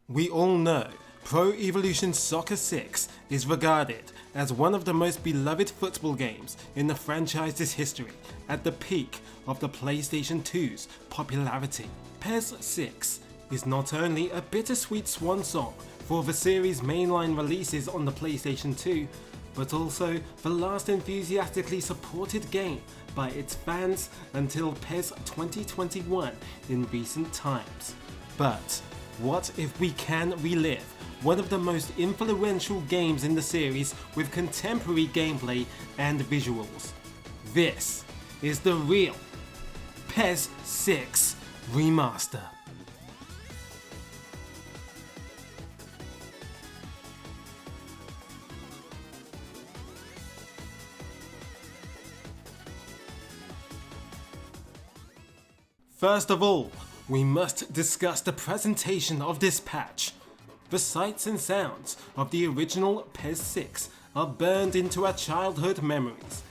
We all know Pro Evolution Soccer 6 is regarded as one of the most beloved football games in the franchise's history at the peak of the PlayStation 2's popularity. PES 6 is not only a bittersweet swan song for the series' mainline releases on the PlayStation 2, but also the last enthusiastically supported game by its fans until PES 2021 in recent times. But what if we can relive one of the most influential games in the series with contemporary gameplay and visuals? This is the real PES 6 Remaster. First of all, we must discuss the presentation of this patch. The sights and sounds of the original PES 6 are burned into our childhood memories.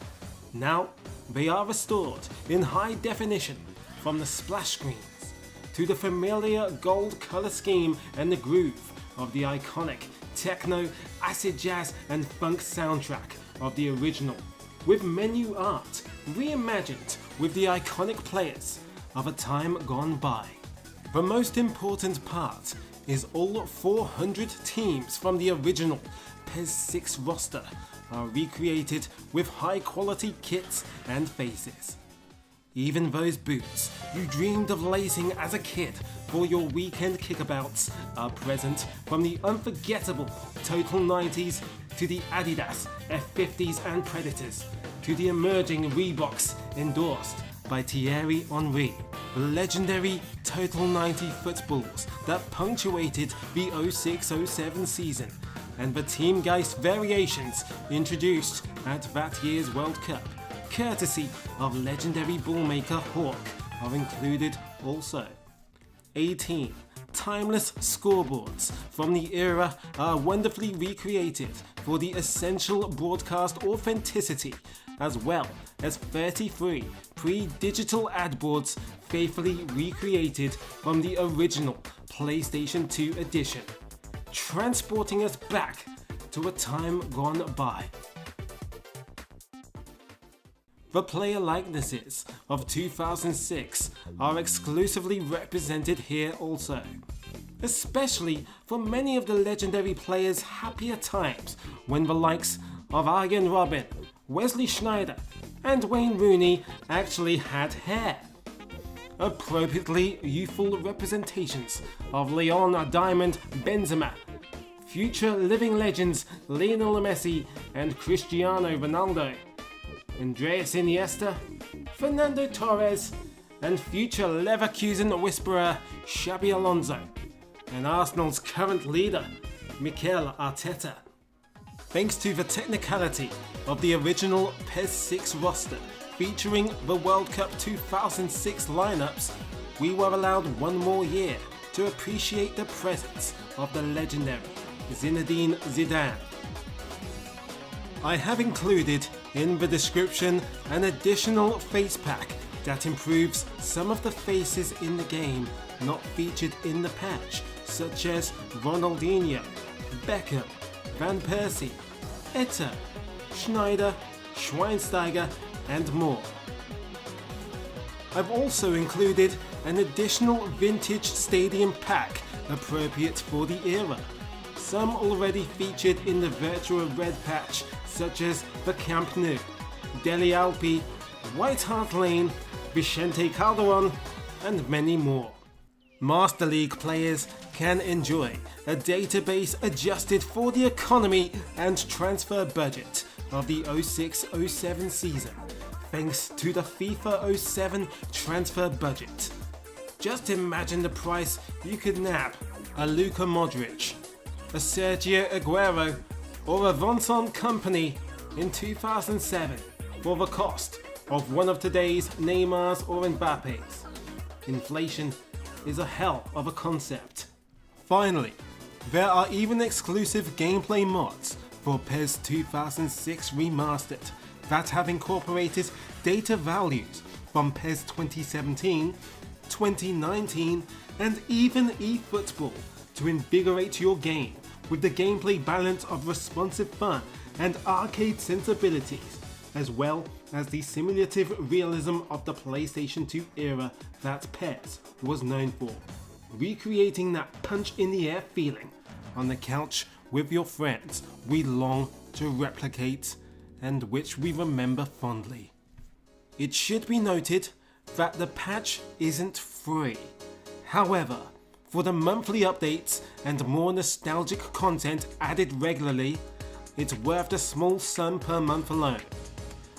Now, they are restored in high definition, from the splash screens to the familiar gold color scheme and the groove of the iconic techno, acid jazz and funk soundtrack of the original, with menu art reimagined with the iconic players of a time gone by. The most important part is all 400 teams from the original PES 6 roster are recreated with high quality kits and faces. Even those boots you dreamed of lacing as a kid for your weekend kickabouts are present, from the unforgettable Total 90s to the Adidas F50s and Predators to the emerging Reeboks endorsed by Thierry Henry. The legendary Total 90 footballs that punctuated the 06-07 season, and the Team Geist variations introduced at that year's World Cup, courtesy of legendary ballmaker Hawk, are included also. 18 timeless scoreboards from the era are wonderfully recreated for the essential broadcast authenticity, as well as 33 pre-digital ad boards faithfully recreated from the original PlayStation 2 edition, transporting us back to a time gone by. The player likenesses of 2006 are exclusively represented here also, especially for many of the legendary players' happier times when the likes of Arjen Robben, Wesley Sneijder and Wayne Rooney actually had hair. Appropriately youthful representations of Leon Diamond Benzema, future living legends Lionel Messi and Cristiano Ronaldo, Andreas Iniesta, Fernando Torres, and future Leverkusen whisperer Xabi Alonso, and Arsenal's current leader Mikel Arteta. Thanks to the technicality of the original PES 6 roster featuring the World Cup 2006 lineups, we were allowed one more year to appreciate the presence of the legendary Zinedine Zidane. I have included in the description an additional face pack that improves some of the faces in the game not featured in the patch, such as Ronaldinho, Beckham, Van Persie, Eto'o, Sneijder, Schweinsteiger and more. I've also included an additional vintage stadium pack appropriate for the era, some already featured in the Virtua Red patch, such as the Camp Nou, Dele Alpi, White Hart Lane, Vicente Calderon and many more. Master League players can enjoy a database adjusted for the economy and transfer budget of the 06-07 season, thanks to the FIFA 07 transfer budget. Just imagine the price you could nab a Luka Modric, a Sergio Aguero or a Vincent Kompany in 2007 for the cost of one of today's Neymars or Mbappes. Inflation is a hell of a concept. Finally, there are even exclusive gameplay mods for PES 2006 Remastered that have incorporated data values from PES 2017, 2019 and even eFootball to invigorate your game with the gameplay balance of responsive fun and arcade sensibilities, as well as the simulative realism of the PlayStation 2 era that PES was known for, recreating that punch in the air feeling on the couch with your friends we long to replicate and which we remember fondly. It should be noted that the patch isn't free. However, for the monthly updates and more nostalgic content added regularly, it's worth the small sum per month alone.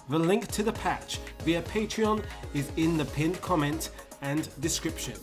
The link to the patch via Patreon is in the pinned comment and description.